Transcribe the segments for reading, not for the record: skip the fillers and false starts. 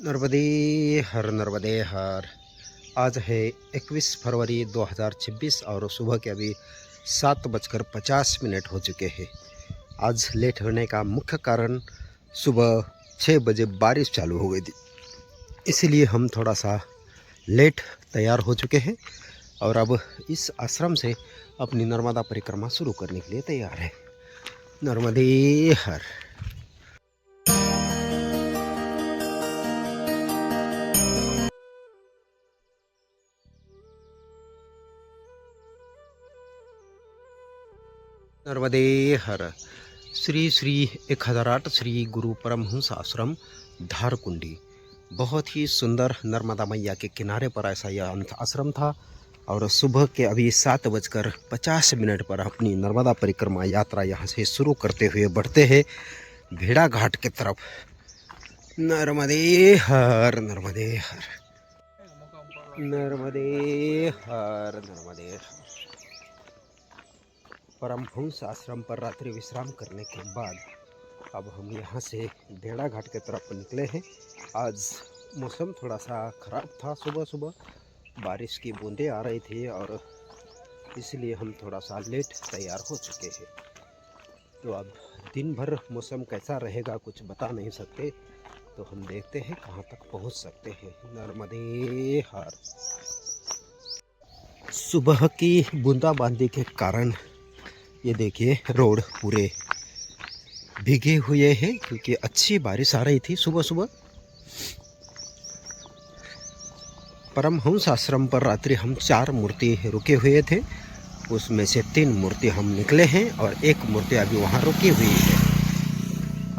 नर्मदे नर्मदे हर। आज है 21 फरवरी 2026 और सुबह के अभी 7:50 हो चुके हैं। आज लेट होने का मुख्य कारण सुबह 6 बजे बारिश चालू हो गई थी, इसीलिए हम थोड़ा सा लेट तैयार हो चुके हैं और अब इस आश्रम से अपनी नर्मदा परिक्रमा शुरू करने के लिए तैयार है। नर्मदे हर। नर्मदे हर। श्री श्री 1008 श्री गुरु परमहंस आश्रम धारकुंडी। बहुत ही सुंदर नर्मदा मैया के किनारे पर ऐसा यह आश्रम था और सुबह के अभी 7:50 पर अपनी नर्मदा परिक्रमा यात्रा यहाँ से शुरू करते हुए बढ़ते हैं भेड़ा घाट की तरफ। नर्मदे हर नर्मदे हर नर्मदे हर नर्मदे हर। परमहंस आश्रम पर रात्रि विश्राम करने के बाद अब हम यहाँ से भेड़ा घाट की तरफ निकले हैं। आज मौसम थोड़ा सा ख़राब था, सुबह सुबह बारिश की बूंदें आ रही थी और इसलिए हम थोड़ा सा लेट तैयार हो चुके हैं। तो अब दिन भर मौसम कैसा रहेगा कुछ बता नहीं सकते, तो हम देखते हैं कहाँ तक पहुँच सकते हैं। नर्मदे हर। सुबह की बूंदाबांदी के कारण ये देखिए रोड पूरे भीगे हुए हैं क्योंकि अच्छी बारिश आ रही थी सुबह सुबह। परमहंस आश्रम पर रात्रि हम 4 मूर्ति रुके हुए थे, उसमें से 3 मूर्ति हम निकले हैं और 1 मूर्ति अभी वहाँ रुकी हुई है।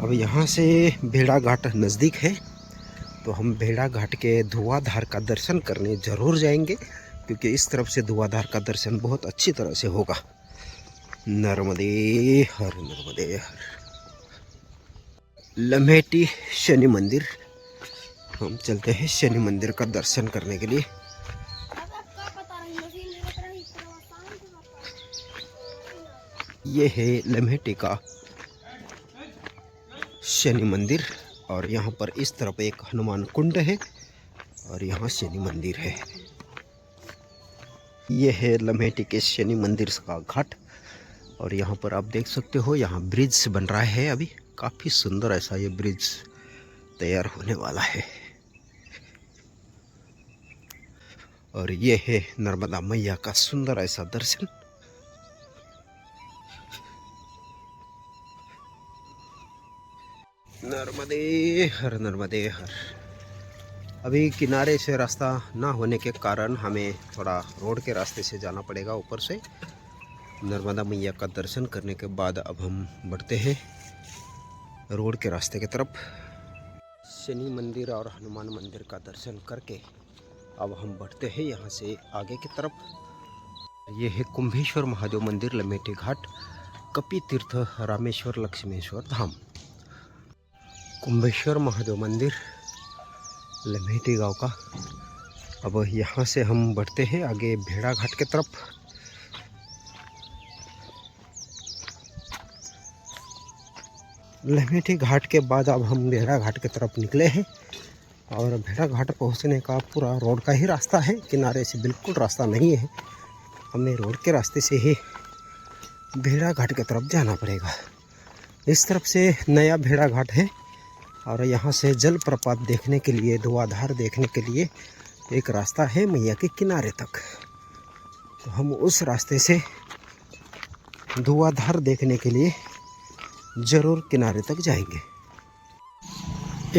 अब यहाँ से भेड़ा घाट नज़दीक है तो हम भेड़ा घाट के धुआंधार का दर्शन करने ज़रूर जाएंगे क्योंकि इस तरफ से धुआंधार का दर्शन बहुत अच्छी तरह से होगा। नर्मदे हर नर्मदे हर। लम्हेटी शनि मंदिर, हम चलते हैं शनि मंदिर का दर्शन करने के लिए। ये है लम्हेटी का शनि मंदिर और यहाँ पर इस तरफ एक हनुमान कुंड है और यहाँ शनि मंदिर है। ये है लम्हेटी के शनि मंदिर का घाट और यहाँ पर आप देख सकते हो यहाँ ब्रिज बन रहा है। अभी काफ़ी सुंदर ऐसा ये ब्रिज तैयार होने वाला है। और ये है नर्मदा मैया का सुंदर ऐसा दर्शन। नर्मदे हर नर्मदे हर। अभी किनारे से रास्ता ना होने के कारण हमें थोड़ा रोड के रास्ते से जाना पड़ेगा ऊपर से। नर्मदा मैया का दर्शन करने के बाद अब हम बढ़ते हैं रोड के रास्ते की तरफ। शनि मंदिर और हनुमान मंदिर का दर्शन करके अब हम बढ़ते हैं यहाँ से आगे की तरफ। ये है कुंभेश्वर महादेव मंदिर, लम्हेटी घाट, कपि तीर्थ, रामेश्वर, लक्ष्मेश्वर धाम। कुंभेश्वर महादेव मंदिर लम्हेटी गांव का। अब यहाँ से हम बढ़ते हैं आगे भेड़ा घाट की तरफ। लम्हेटी घाट के बाद अब हम भेड़ा घाट की तरफ निकले हैं और भेड़ा घाट पहुंचने का पूरा रोड का ही रास्ता है, किनारे से बिल्कुल रास्ता नहीं है। हमें रोड के रास्ते से ही भेड़ा घाट की तरफ जाना पड़ेगा। इस तरफ से नया भेड़ा घाट है और यहाँ से जलप्रपात देखने के लिए, धुआंधार देखने के लिए एक रास्ता है मैया के किनारे तक। तो हम उस रास्ते से धुआंधार देखने के लिए जरूर किनारे तक जाएंगे।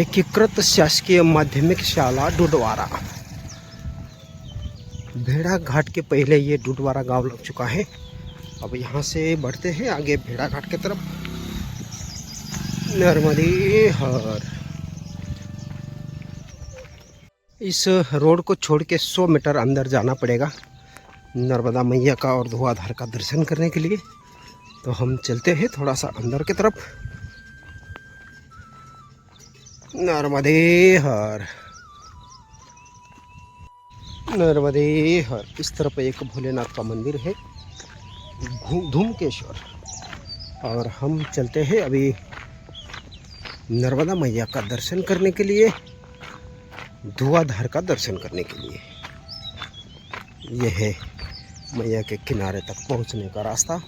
एकीकृत शासकीय माध्यमिक शाला डुडवारा। भेड़ा घाट के पहले ये डुडवारा गांव लग चुका है। अब यहाँ से बढ़ते हैं आगे भेड़ा घाट की तरफ। नर्मदे हर। इस रोड को छोड़ के 100 मीटर अंदर जाना पड़ेगा नर्मदा मैया का और धुआंधार का दर्शन करने के लिए। तो हम चलते हैं थोड़ा सा अंदर की तरफ। नर्मदे हर नर्मदे हर। इस तरफ एक भोलेनाथ का मंदिर है, धूमकेश्वर, और हम चलते हैं अभी नर्मदा मैया का दर्शन करने के लिए। धुआंधार का दर्शन करने के लिए। यह है मैया के किनारे तक पहुंचने का रास्ता।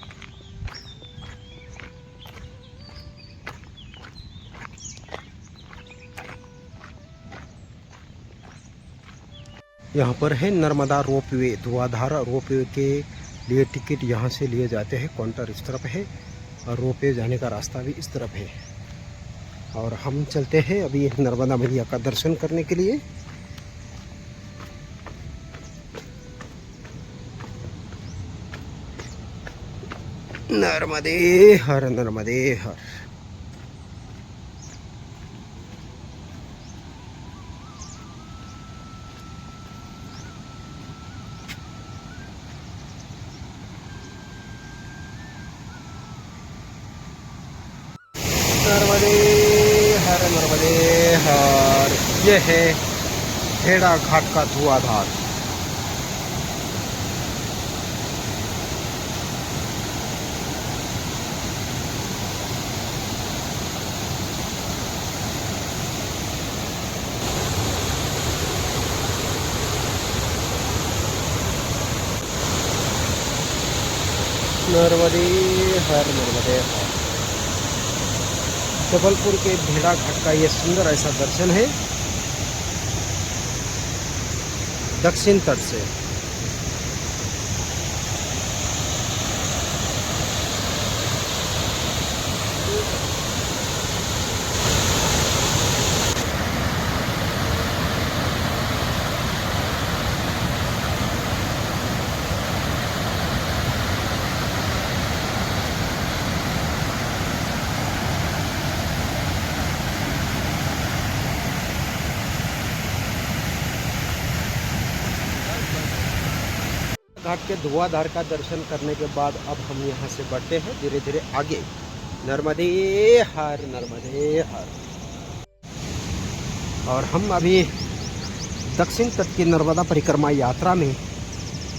यहाँ पर है नर्मदा रोपवे। धुआंधार रोपवे के लिए टिकट यहाँ से लिए जाते हैं। काउंटर इस तरफ है और रोपवे जाने का रास्ता भी इस तरफ है। और हम चलते हैं अभी नर्मदा मैया का दर्शन करने के लिए। नर्मदे हर, नर्मदे हर। नर्मदे हर, नर्मदे हर। ये है भेड़ा घाट का धुआंधार। नर्मदे हर, नर्मदे हर। जबलपुर के भेड़ा घाट का ये सुंदर ऐसा दर्शन है दक्षिण तट से। घाट के धुआंधार का दर्शन करने के बाद अब हम यहाँ से बढ़ते हैं धीरे धीरे आगे। नर्मदे हर, नर्मदे हर। और हम अभी दक्षिण तट की नर्मदा परिक्रमा यात्रा में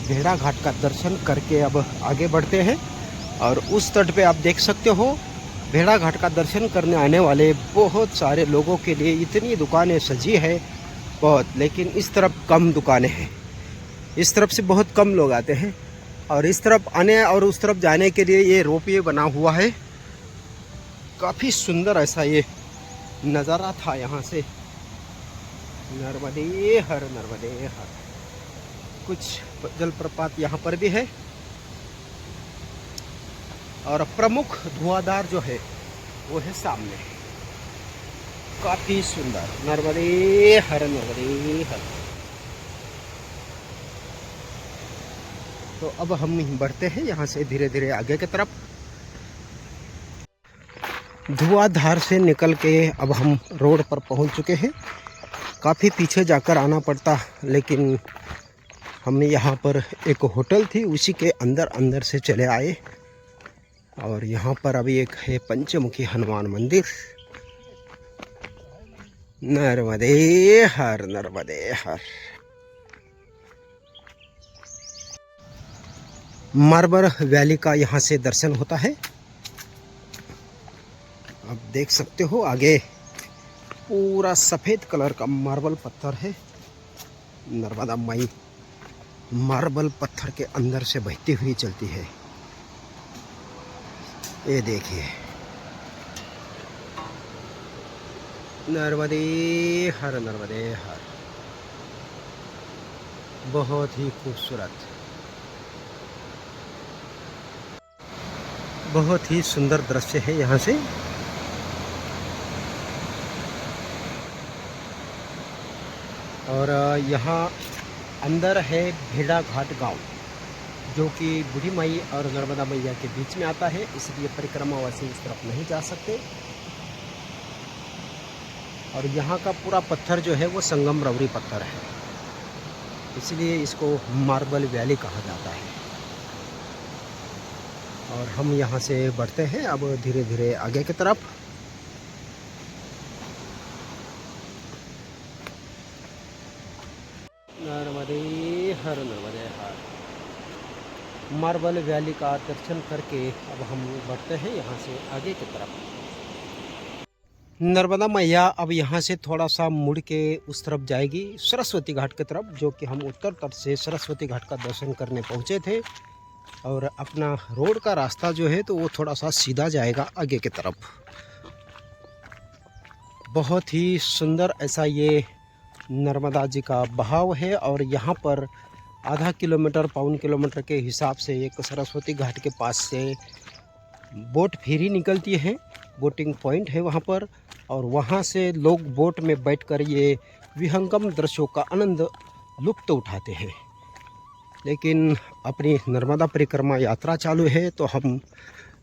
भेड़ा घाट का दर्शन करके अब आगे बढ़ते हैं। और उस तट पे आप देख सकते हो भेड़ा घाट का दर्शन करने आने वाले बहुत सारे लोगों के लिए इतनी दुकानें सजी है बहुत, लेकिन इस तरफ कम दुकानें हैं। इस तरफ से बहुत कम लोग आते हैं और इस तरफ आने और उस तरफ जाने के लिए ये रोपवे बना हुआ है। काफ़ी सुंदर ऐसा ये नज़ारा था यहाँ से। नर्मदे हर, नर्मदे हर। कुछ जलप्रपात यहाँ पर भी है और प्रमुख धुआंधार जो है वो है सामने। काफ़ी सुंदर। नर्मदे हर, नर्मदे हर। तो अब हम बढ़ते हैं यहाँ से धीरे धीरे आगे की तरफ। धुआंधार से निकल के अब हम रोड पर पहुँच चुके हैं। काफ़ी पीछे जाकर आना पड़ता, लेकिन हमने यहाँ पर एक होटल थी उसी के अंदर से चले आए। और यहाँ पर अभी एक है पंचमुखी हनुमान मंदिर। नर्मदे हर, नर्मदे हर। मार्बल वैली का यहाँ से दर्शन होता है। आप देख सकते हो आगे पूरा सफ़ेद कलर का मार्बल पत्थर है। नर्मदा माई मार्बल पत्थर के अंदर से बहती हुई चलती है। ये देखिए। नर्मदे हर, नर्मदे हर। बहुत ही खूबसूरत, बहुत ही सुंदर दृश्य है यहाँ से। और यहाँ अंदर है भेड़ा घाट गांव, जो कि बूढ़ी माई और नर्मदा मैया के बीच में आता है, इसलिए परिक्रमावासी इस तरफ नहीं जा सकते। और यहाँ का पूरा पत्थर जो है वो संगमरवरी पत्थर है, इसलिए इसको मार्बल वैली कहा जाता है। और हम यहाँ से बढ़ते हैं अब धीरे धीरे आगे की तरफ। नर्मदे हर, नर्मदे हर। मार्बल वैली का दर्शन करके अब हम बढ़ते हैं यहाँ से आगे की तरफ। नर्मदा मैया अब यहाँ से थोड़ा सा मुड़ के उस तरफ जाएगी सरस्वती घाट की तरफ, जो कि हम उत्तर तट से सरस्वती घाट का दर्शन करने पहुँचे थे। और अपना रोड का रास्ता जो है तो वो थोड़ा सा सीधा जाएगा आगे की तरफ। बहुत ही सुंदर ऐसा ये नर्मदा जी का बहाव है। और यहाँ पर आधा किलोमीटर पौन किलोमीटर के हिसाब से एक सरस्वती घाट के पास से बोट फेरी निकलती है, बोटिंग पॉइंट है वहाँ पर। और वहाँ से लोग बोट में बैठकर ये विहंगम दृश्यों का आनंद लुत्फ़ उठाते हैं। लेकिन अपनी नर्मदा परिक्रमा यात्रा चालू है तो हम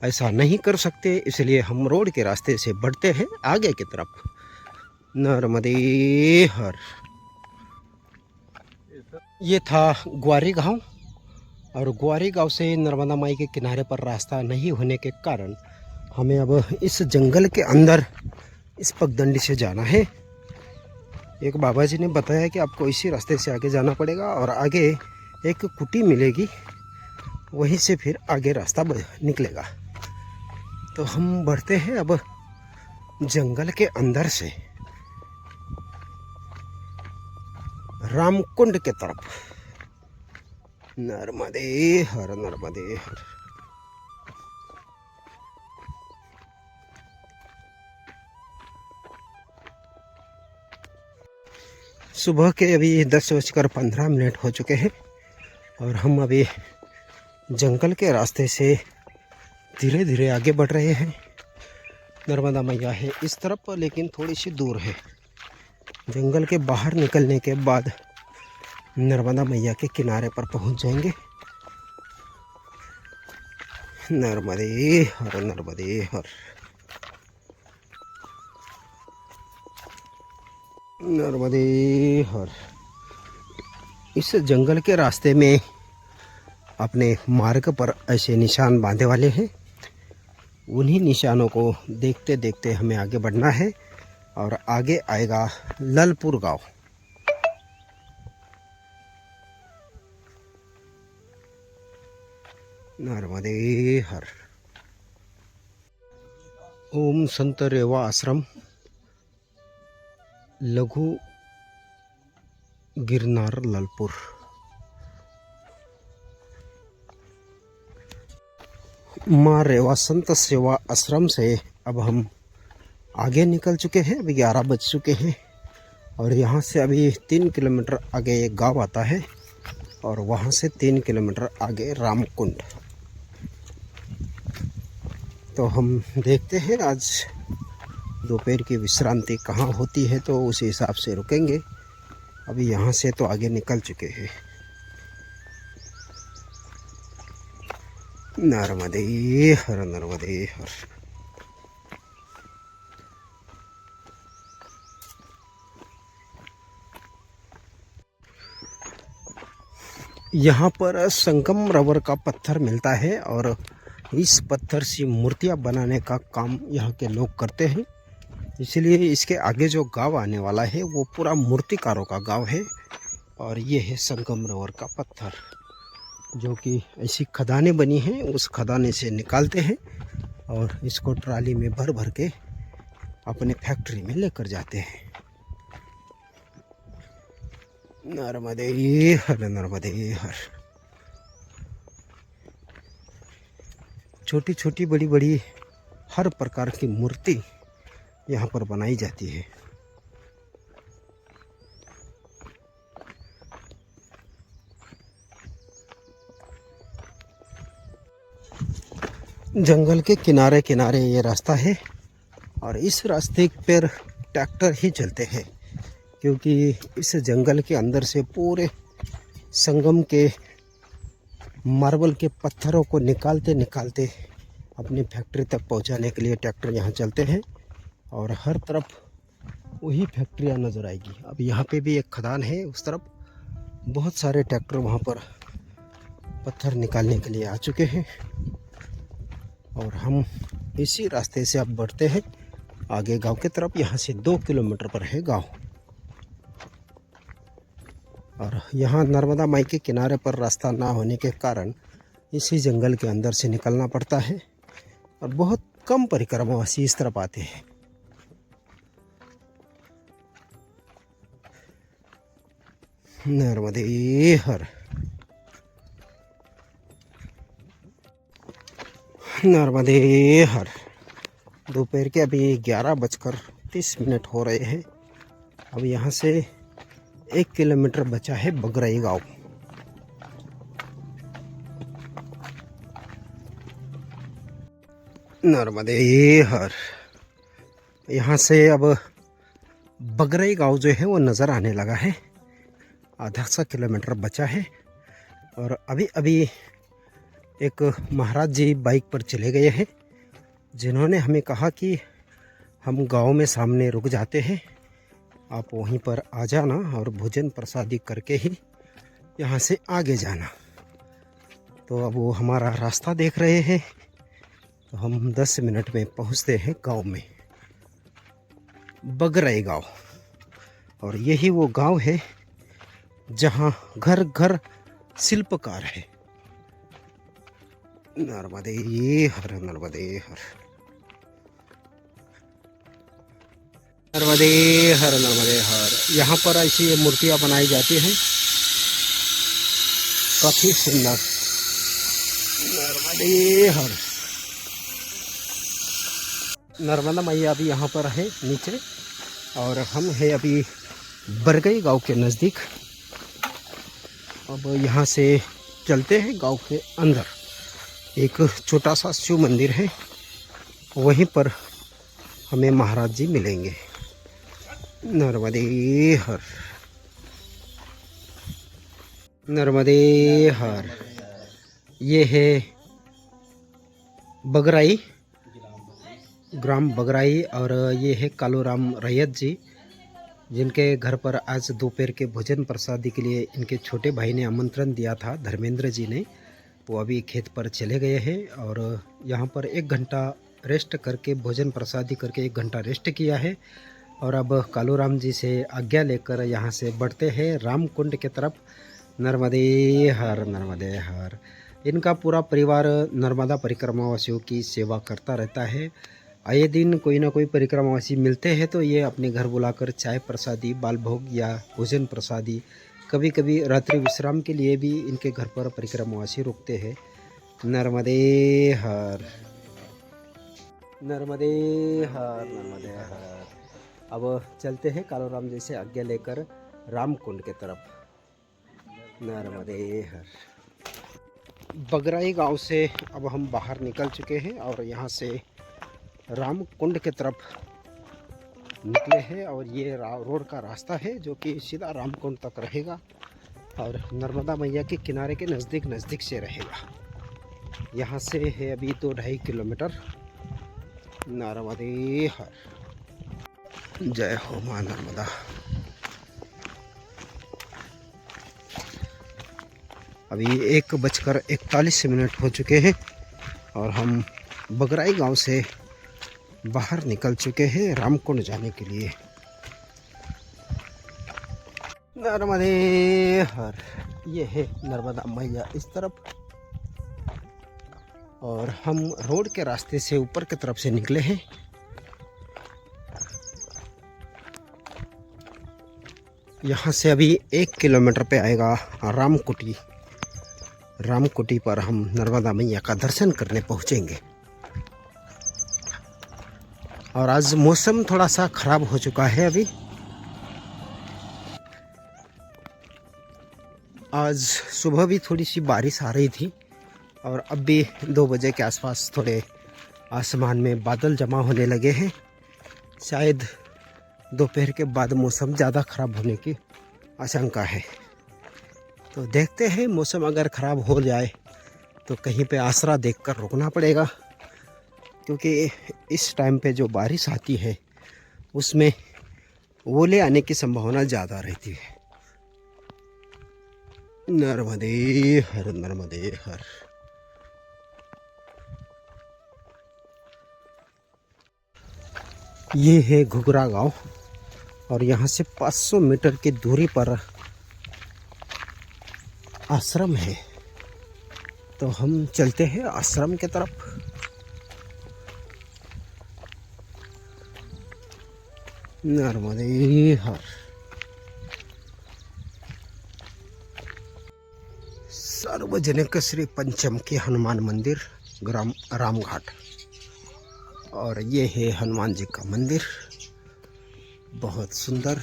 ऐसा नहीं कर सकते, इसलिए हम रोड के रास्ते से बढ़ते हैं आगे की तरफ। नर्मदे हर। ये था ग्वारी गांव, और ग्वारी गांव से नर्मदा माई के किनारे पर रास्ता नहीं होने के कारण हमें अब इस जंगल के अंदर इस पगडंडी से जाना है। एक बाबा जी ने बताया कि आपको इसी रास्ते से आगे जाना पड़ेगा और आगे एक कुटी मिलेगी, वहीं से फिर आगे रास्ता निकलेगा। तो हम बढ़ते हैं अब जंगल के अंदर से रामकुंड के तरफ। नर्मदे हर, नर्मदे हर। सुबह के अभी 10:15 हो चुके हैं और हम अभी जंगल के रास्ते से धीरे धीरे आगे बढ़ रहे हैं। नर्मदा मैया है इस तरफ, लेकिन थोड़ी सी दूर है। जंगल के बाहर निकलने के बाद नर्मदा मैया के किनारे पर पहुंच जाएंगे। नर्मदे हर, नर्मदे हर, नर्मदे हर। इस जंगल के रास्ते में अपने मार्ग पर ऐसे निशान बांधे वाले हैं, उन्हीं निशानों को देखते देखते हमें आगे बढ़ना है। और आगे आएगा ललपुर गांव। नर्मदे हर। ओम संत रेवा आश्रम, लघु गिरनार, ललपुर। माँ रेवा संत सेवा आश्रम से अब हम आगे निकल चुके हैं। अभी 11 बज चुके हैं और यहाँ से अभी 3 किलोमीटर आगे एक गांव आता है और वहाँ से 3 किलोमीटर आगे रामकुंड। तो हम देखते हैं आज दोपहर की विश्रांति कहाँ होती है, तो उसी हिसाब से रुकेंगे। अभी यहाँ से तो आगे निकल चुके हैं। नर्मदे हर, नर्मदे हर। यहाँ पर संगम रबर का पत्थर मिलता है और इस पत्थर से मूर्तियाँ बनाने का काम यहाँ के लोग करते हैं। इसलिए इसके आगे जो गांव आने वाला है वो पूरा मूर्तिकारों का गांव है। और ये है संगम रबर का पत्थर, जो कि ऐसी खदानें बनी हैं, उस खदाने से निकालते हैं और इसको ट्राली में भर भर के अपने फैक्ट्री में लेकर जाते हैं। नर्मदे हर, नर्मदे हर। छोटी छोटी बड़ी बड़ी हर प्रकार की मूर्ति यहाँ पर बनाई जाती है। जंगल के किनारे किनारे ये रास्ता है और इस रास्ते पर ट्रैक्टर ही चलते हैं, क्योंकि इस जंगल के अंदर से पूरे संगम के मार्बल के पत्थरों को निकालते निकालते अपनी फैक्ट्री तक पहुंचाने के लिए ट्रैक्टर यहाँ चलते हैं। और हर तरफ वही फैक्ट्रियाँ नज़र आएगी। अब यहाँ पे भी एक खदान है, उस तरफ बहुत सारे ट्रैक्टर वहाँ पर पत्थर निकालने के लिए आ चुके हैं। और हम इसी रास्ते से अब बढ़ते हैं आगे गांव की तरफ। यहाँ से 2 किलोमीटर पर है गांव। और यहाँ नर्मदा माई के किनारे पर रास्ता ना होने के कारण इसी जंगल के अंदर से निकलना पड़ता है और बहुत कम परिक्रमावासी इस तरफ आते हैं। नर्मदे हर। नर्मदे हर। दोपहर के अभी 11:30 हो रहे हैं। अब यहाँ से 1 किलोमीटर बचा है बगराई गांव। नर्मदे हर। यहाँ से अब बगराई गांव जो है वो नज़र आने लगा है। आधा सा किलोमीटर बचा है और अभी अभी एक महाराज जी बाइक पर चले गए हैं, जिन्होंने हमें कहा कि हम गांव में सामने रुक जाते हैं, आप वहीं पर आ जाना और भोजन प्रसादी करके ही यहाँ से आगे जाना। तो अब वो हमारा रास्ता देख रहे हैं, तो हम 10 मिनट में पहुँचते हैं गांव में, बगराई गांव। और यही वो गांव है जहाँ घर घर शिल्पकार है। नर्मदे हर। नर्मदे हर। नर्मदे हर। नर्मदे हर। यहाँ पर ऐसी मूर्तियाँ बनाई जाती हैं, काफ़ी सुंदर। नर्मदे हर। नर्मदा मैया अभी यहाँ पर है नीचे, और हम है अभी बरगई गांव के नज़दीक। अब यहाँ से चलते हैं गांव के अंदर। एक छोटा सा शिव मंदिर है, वहीं पर हमें महाराज जी मिलेंगे। नर्मदे हर। नर्मदे हर। ये है बगराई, ग्राम बगराई, और ये है कालूराम रैयत जी, जिनके घर पर आज दोपहर के भोजन प्रसादी के लिए इनके छोटे भाई ने आमंत्रण दिया था, धर्मेंद्र जी ने। वो अभी खेत पर चले गए हैं और यहाँ पर 1 घंटा रेस्ट करके, भोजन प्रसादी करके 1 घंटा रेस्ट किया है। और अब कालूराम जी से आज्ञा लेकर यहाँ से बढ़ते हैं रामकुंड के तरफ। नर्मदे हर। नर्मदे हर। इनका पूरा परिवार नर्मदा परिक्रमावासियों की सेवा करता रहता है। आए दिन कोई ना कोई परिक्रमावासी मिलते हैं तो ये अपने घर बुलाकर चाय प्रसादी, बाल भोग या भोजन प्रसादी, कभी कभी रात्रि विश्राम के लिए भी इनके घर पर परिक्रमावासी रुकते हैं। नर्मदे हर। नर्मदे हर। नर्मदे हर। अब चलते हैं कालूराम जी से आज्ञा लेकर रामकुंड के तरफ। नर्मदे हर। बगराई गांव से अब हम बाहर निकल चुके हैं और यहाँ से रामकुंड के तरफ निकले हैं, और ये रोड का रास्ता है जो कि सीधा रामकुंड तक रहेगा और नर्मदा मैया के किनारे के नज़दीक से रहेगा। यहाँ से है अभी 2-2.5 किलोमीटर। नर्मदे हर। जय हो माँ नर्मदा। अभी 1:41 हो चुके हैं और हम बगराई गांव से बाहर निकल चुके हैं रामकुंड जाने के लिए। नर्मदे हर। ये है नर्मदा मैया इस तरफ, और हम रोड के रास्ते से ऊपर की तरफ से निकले हैं। यहाँ से अभी 1 किलोमीटर पे आएगा रामकुटी। रामकुटी पर हम नर्मदा मैया का दर्शन करने पहुँचेंगे। और आज मौसम थोड़ा सा ख़राब हो चुका है। अभी आज सुबह भी थोड़ी सी बारिश आ रही थी, और अब भी 2 बजे के आसपास थोड़े आसमान में बादल जमा होने लगे हैं। शायद दोपहर के बाद मौसम ज़्यादा ख़राब होने की आशंका है। तो देखते हैं, मौसम अगर ख़राब हो जाए तो कहीं पे आसरा देखकर रुकना पड़ेगा, क्योंकि इस टाइम पे जो बारिश आती है उसमें ओले आने की संभावना ज़्यादा रहती है। नर्मदे हर। नर्मदे हर। ये है घुघरा गांव, और यहाँ से 500 मीटर की दूरी पर आश्रम है। तो हम चलते हैं आश्रम के तरफ। नर्मदे हर। सार्वजनिक श्री पंचमुखी हनुमान मंदिर ग्राम रामघाट। और ये है हनुमान जी का मंदिर, बहुत सुंदर।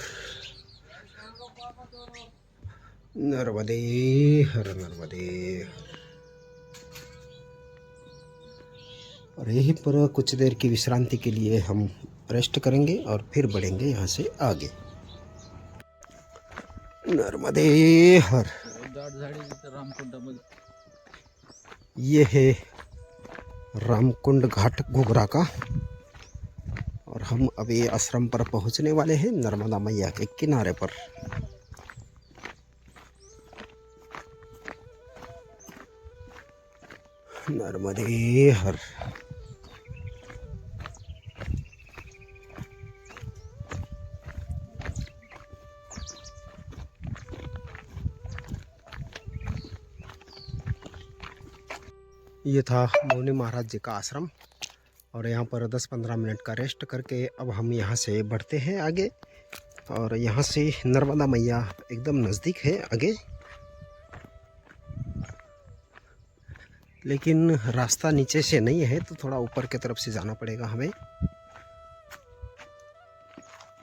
नर्मदे हर नर्मदे। और यहीं पर कुछ देर की विश्रांति के लिए हम रेस्ट करेंगे और फिर बढ़ेंगे यहाँ से आगे। नर्मदे हर। ये है रामकुंड घाट घुघरा का, और हम अभी आश्रम पर पहुंचने वाले हैं नर्मदा मैया के किनारे पर। नर्मदे हर। ये था मौनी महाराज जी का आश्रम, और यहाँ पर 10-15 मिनट का रेस्ट करके अब हम यहाँ से बढ़ते हैं आगे। और यहाँ से नर्मदा मैया एकदम नज़दीक है आगे, लेकिन रास्ता नीचे से नहीं है तो थोड़ा ऊपर की तरफ से जाना पड़ेगा हमें।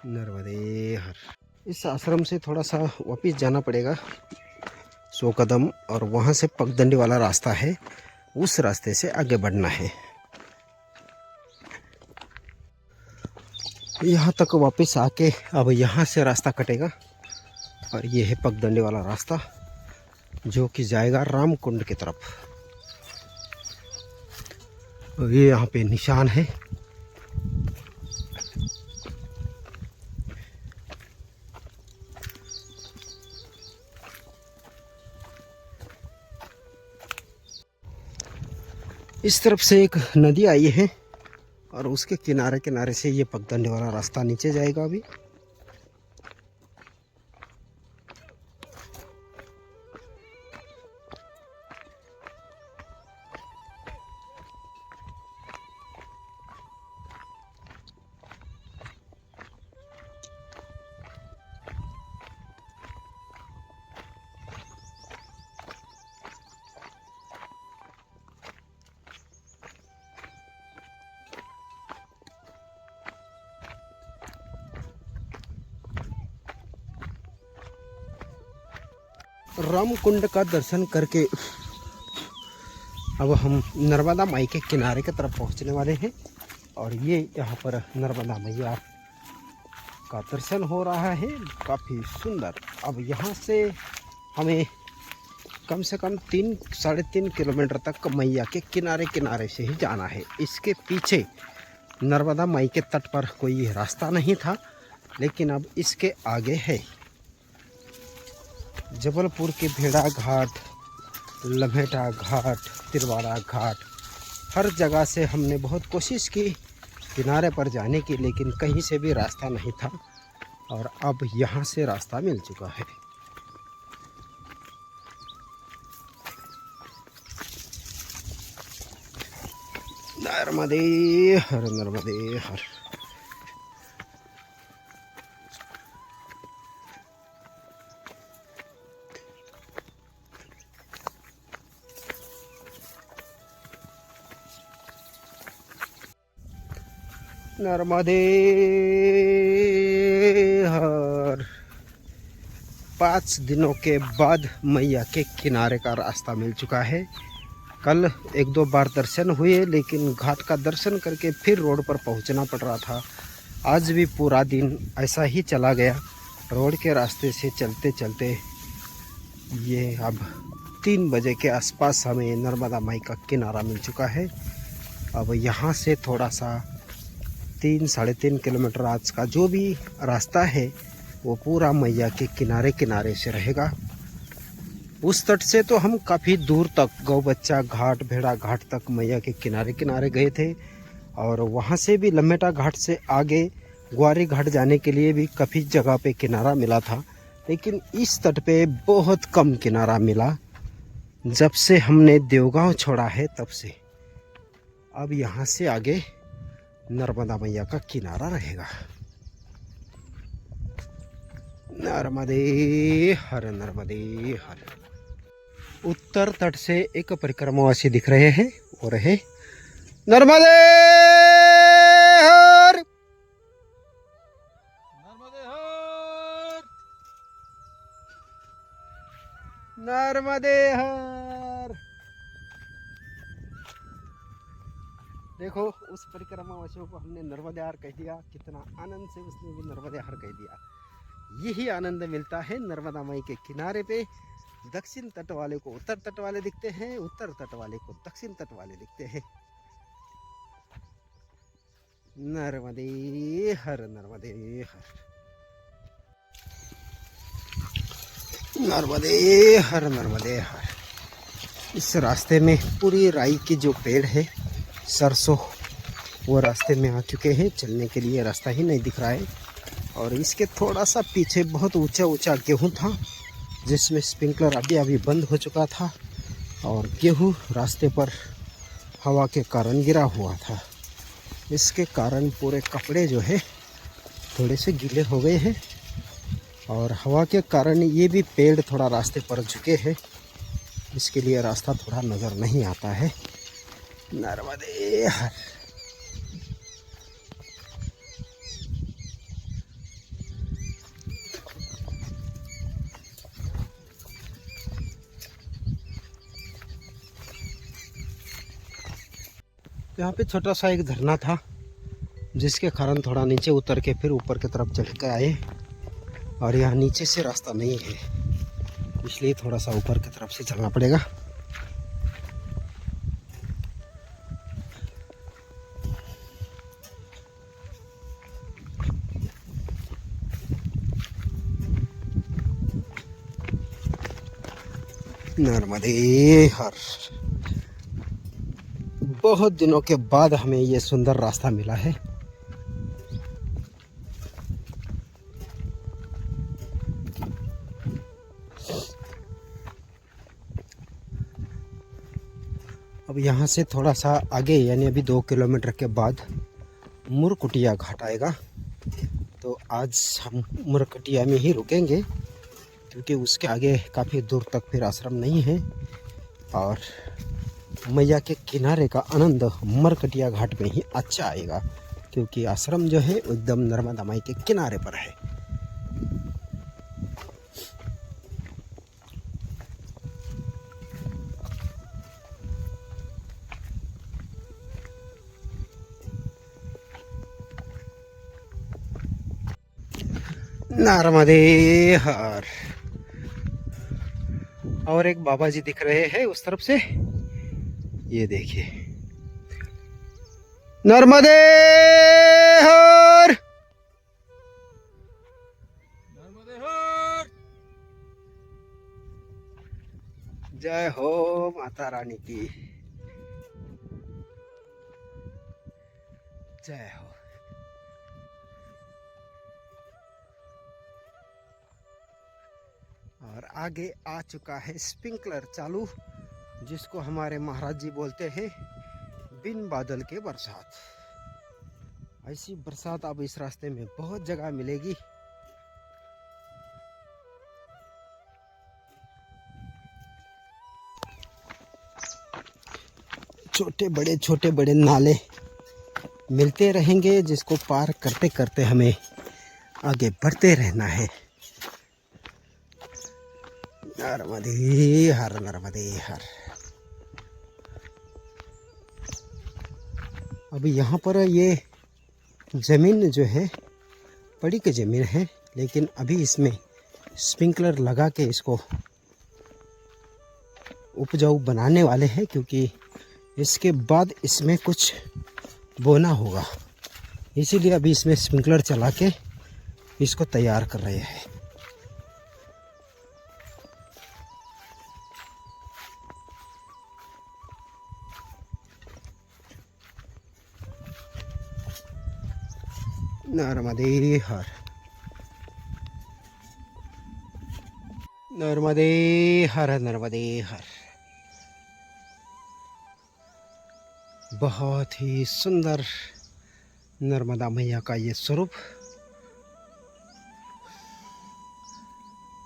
नर्मदे हर। इस आश्रम से थोड़ा सा वापस जाना पड़ेगा 100 कदम, और वहाँ से पगडंडी वाला रास्ता है, उस रास्ते से आगे बढ़ना है। यहाँ तक वापस आके अब यहाँ से रास्ता कटेगा, और ये है पगडंडी वाला रास्ता जो कि जाएगा रामकुंड की तरफ। और ये यहाँ पे निशान है। इस तरफ से एक नदी आई है, और उसके किनारे किनारे से ये पगडंडी वाला रास्ता नीचे जाएगा अभी। रामकुंड का दर्शन करके अब हम नर्मदा माई के किनारे की तरफ पहुंचने वाले हैं। और ये यहाँ पर नर्मदा मैया का दर्शन हो रहा है, काफ़ी सुंदर। अब यहाँ से हमें कम से कम 3-3.5 किलोमीटर तक मैया के किनारे किनारे से ही जाना है। इसके पीछे नर्मदा माई के तट पर कोई रास्ता नहीं था, लेकिन अब इसके आगे है। जबलपुर के भेड़ा घाट, लम्हेटा घाट, तिरवाड़ा घाट, हर जगह से हमने बहुत कोशिश की किनारे पर जाने की, लेकिन कहीं से भी रास्ता नहीं था। और अब यहाँ से रास्ता मिल चुका है। नर्मदे हर नर्मदे हर। नर्मदे हर। 5 दिनों के बाद मैया के किनारे का रास्ता मिल चुका है। कल 1-2 बार दर्शन हुए, लेकिन घाट का दर्शन करके फिर रोड पर पहुंचना पड़ रहा था। आज भी पूरा दिन ऐसा ही चला गया, रोड के रास्ते से चलते चलते। ये अब 3 बजे के आसपास हमें नर्मदा माई का किनारा मिल चुका है। अब यहाँ से थोड़ा सा 3-3.5 किलोमीटर आज का जो भी रास्ता है वो पूरा मैया के किनारे किनारे से रहेगा। उस तट से तो हम काफ़ी दूर तक गौबच्चा घाट, भेड़ा घाट तक मैया के किनारे किनारे गए थे, और वहाँ से भी लम्हेटा घाट से आगे ग्वारी घाट जाने के लिए भी काफ़ी जगह पे किनारा मिला था। लेकिन इस तट पे बहुत कम किनारा मिला जब से हमने देवगांव छोड़ा है, तब से। अब यहाँ से आगे नर्मदा मैया का किनारा रहेगा। नर्मदे हर नर्मदे हर। उत्तर तट से एक परिक्रमावासी दिख रहे हैं और है नर्मदे हर। नर्मदे हर। नर्मदे हर। देखो उस परिक्रमावासियों को हमने नर्मदे हर कह दिया, कितना आनंद से उसने भी नर्मदे हर कह दिया। यही आनंद मिलता है नर्मदा मई के किनारे पे। दक्षिण तट वाले को उत्तर तट वाले दिखते हैं, उत्तर तट वाले को दक्षिण तट वाले दिखते हैं। नर्मदे हर, नर्मदे हर, नर्मदे हर, नर्मदे हर। इस रास्ते में पूरी राई की जो पेड़ है, सरसों, वो रास्ते में आ चुके हैं। चलने के लिए रास्ता ही नहीं दिख रहा है। और इसके थोड़ा सा पीछे बहुत ऊंचा ऊंचा गेहूं था, जिसमें स्प्रिंकलर अभी अभी बंद हो चुका था और गेहूं रास्ते पर हवा के कारण गिरा हुआ था। इसके कारण पूरे कपड़े जो है थोड़े से गीले हो गए हैं और हवा के कारण ये भी पेड़ थोड़ा रास्ते पर झुके हैं। इसके लिए रास्ता थोड़ा नज़र नहीं आता है। नर्मदे हर। यहाँ पे छोटा सा एक झरना था, जिसके कारण थोड़ा नीचे उतर के फिर ऊपर की तरफ चढ़ के आए। और यहाँ नीचे से रास्ता नहीं है, इसलिए थोड़ा सा ऊपर की तरफ से चलना पड़ेगा। नर्मदे हर। बहुत दिनों के बाद हमें ये सुंदर रास्ता मिला है। अब यहाँ से थोड़ा सा आगे, यानी अभी 2 किलोमीटर के बाद मुरकुटिया घाट आएगा। तो आज हम मुरकुटिया में ही रुकेंगे, क्योंकि उसके आगे काफ़ी दूर तक फिर आश्रम नहीं है। और मैया के किनारे का आनंद मरकटिया घाट में ही अच्छा आएगा, क्योंकि आश्रम जो है एकदम नर्मदा माई के किनारे पर है। नर्मदे हर। और एक बाबा जी दिख रहे हैं उस तरफ से, ये देखिए। नर्मदे हर। नर्मदे हर। जय हो माता रानी की, जय हो। और आगे आ चुका है स्प्रिंकलर चालू, जिसको हमारे महाराज जी बोलते हैं बिन बादल के बरसात। ऐसी बरसात अब इस रास्ते में बहुत जगह मिलेगी। छोटे बड़े नाले मिलते रहेंगे, जिसको पार करते करते हमें आगे बढ़ते रहना है। नर्मदे हर, नर्मदे हर। अभी यहाँ पर ये ज़मीन जो है पड़ी की ज़मीन है, लेकिन अभी इसमें स्प्रिंकलर लगा के इसको उपजाऊ बनाने वाले हैं, क्योंकि इसके बाद इसमें कुछ बोना होगा। इसीलिए अभी इसमें स्प्रिंकलर चला के इसको तैयार कर रहे हैं। नर्मदे हर, नर्मदे हर, नर्मदे हर। बहुत ही सुंदर नर्मदा मैया का ये स्वरूप।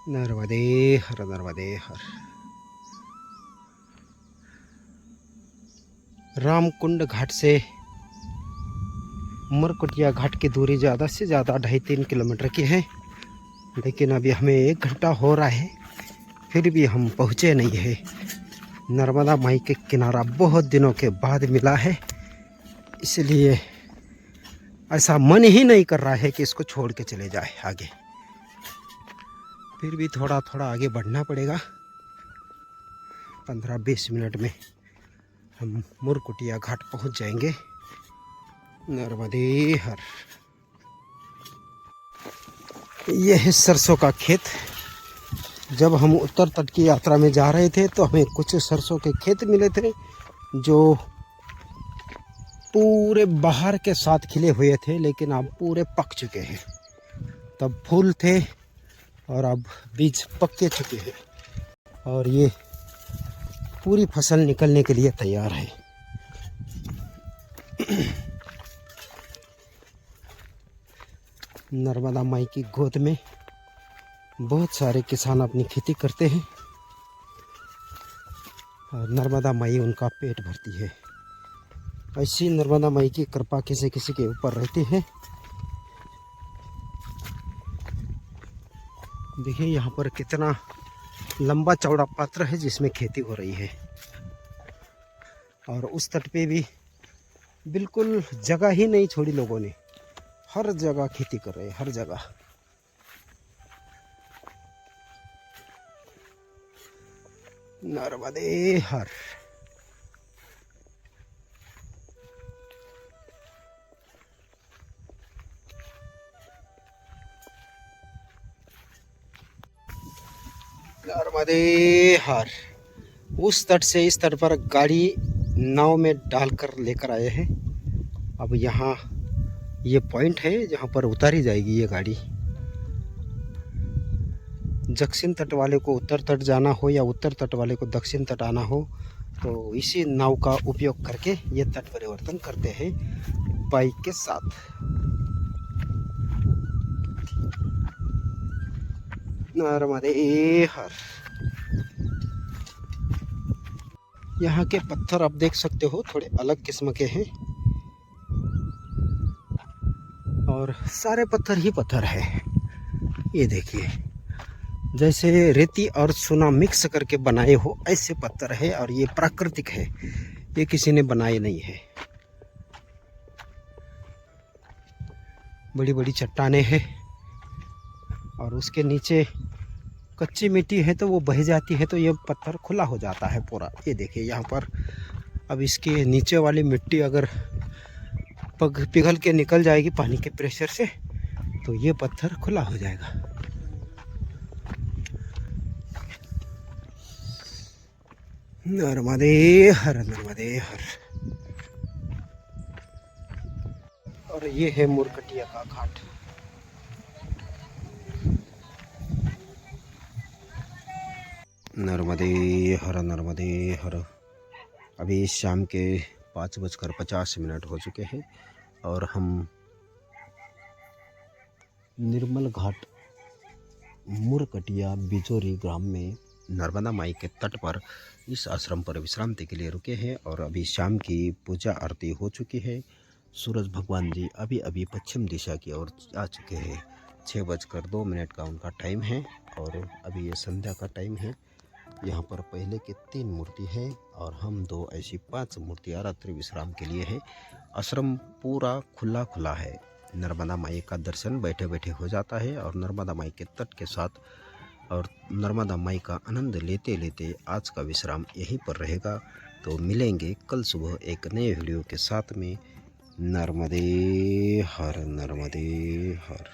नर्मदे हर, नर्मदे हर। रामकुंड घाट से मुरकुटिया घाट की दूरी ज़्यादा से ज़्यादा 2.5-3 किलोमीटर की है, लेकिन अभी हमें 1 घंटा हो रहा है फिर भी हम पहुँचे नहीं है। नर्मदा माई के किनारा बहुत दिनों के बाद मिला है, इसलिए ऐसा मन ही नहीं कर रहा है कि इसको छोड़ के चले जाए आगे। फिर भी थोड़ा थोड़ा आगे बढ़ना पड़ेगा। 15-20 मिनट में हम मुरकुटिया घाट पहुंच जाएंगे। नर्मदे हर। ये है सरसों का खेत। जब हम उत्तर तट की यात्रा में जा रहे थे तो हमें कुछ सरसों के खेत मिले थे जो पूरे बाहर के साथ खिले हुए थे, लेकिन अब पूरे पक चुके हैं। तब फूल थे और अब बीज पक चुके हैं और ये पूरी फसल निकलने के लिए तैयार है। नर्मदा माई की गोद में बहुत सारे किसान अपनी खेती करते हैं और नर्मदा माई उनका पेट भरती है। ऐसी नर्मदा माई की कृपा किसी किसी के ऊपर रहती है। देखिए यहाँ पर कितना लंबा चौड़ा पात्र है जिसमें खेती हो रही है, और उस तट पे भी बिल्कुल जगह ही नहीं छोड़ी लोगों ने। हर जगह खेती कर रहे हैं, हर जगह। नर्मदे हर। नर्मदे हर। उस तट से इस तट पर गाड़ी नाव में डालकर लेकर आए हैं। अब यहाँ ये पॉइंट है जहाँ पर उतारी जाएगी ये गाड़ी। दक्षिण तट वाले को उत्तर तट जाना हो या उत्तर तट वाले को दक्षिण तट आना हो तो इसी नाव का उपयोग करके ये तट परिवर्तन करते हैं बाइक के साथ। नर्मदे हर। यहाँ के पत्थर आप देख सकते हो थोड़े अलग किस्म के हैं और सारे पत्थर ही पत्थर है। ये देखिए जैसे रेती और चूना मिक्स करके बनाए हो ऐसे पत्थर है, और ये प्राकृतिक है, ये किसी ने बनाए नहीं है। बड़ी बड़ी चट्टानें हैं और उसके नीचे कच्ची मिट्टी है तो वो बह जाती है तो ये पत्थर खुला हो जाता है पूरा। ये देखिए यहाँ पर अब इसके नीचे वाली मिट्टी अगर पिघल के निकल जाएगी पानी के प्रेशर से तो ये पत्थर खुला हो जाएगा। नर्मदे हर, नर्मदे हर। और ये है मुरकुटिया का घाट। नर्मदे हर, नर्मदे हर। अभी शाम के 5:50 हो चुके हैं और हम निर्मल घाट मुरकुटिया बिजोरी ग्राम में नर्मदा माई के तट पर इस आश्रम पर विश्रांति के लिए रुके हैं। और अभी शाम की पूजा आरती हो चुकी है। सूरज भगवान जी अभी अभी पश्चिम दिशा की ओर आ चुके हैं। 6:02 का उनका टाइम है और अभी ये संध्या का टाइम है। यहाँ पर पहले के 3 मूर्ति है और हम 2 ऐसी 5 मूर्तियाँ रात्रि विश्राम के लिए है। आश्रम पूरा खुला खुला है। नर्मदा माई का दर्शन बैठे बैठे हो जाता है और नर्मदा माई के तट के साथ और नर्मदा माई का आनंद लेते लेते आज का विश्राम यहीं पर रहेगा। तो मिलेंगे कल सुबह एक नए वीडियो के साथ में। नर्मदे हर, नर्मदे हर।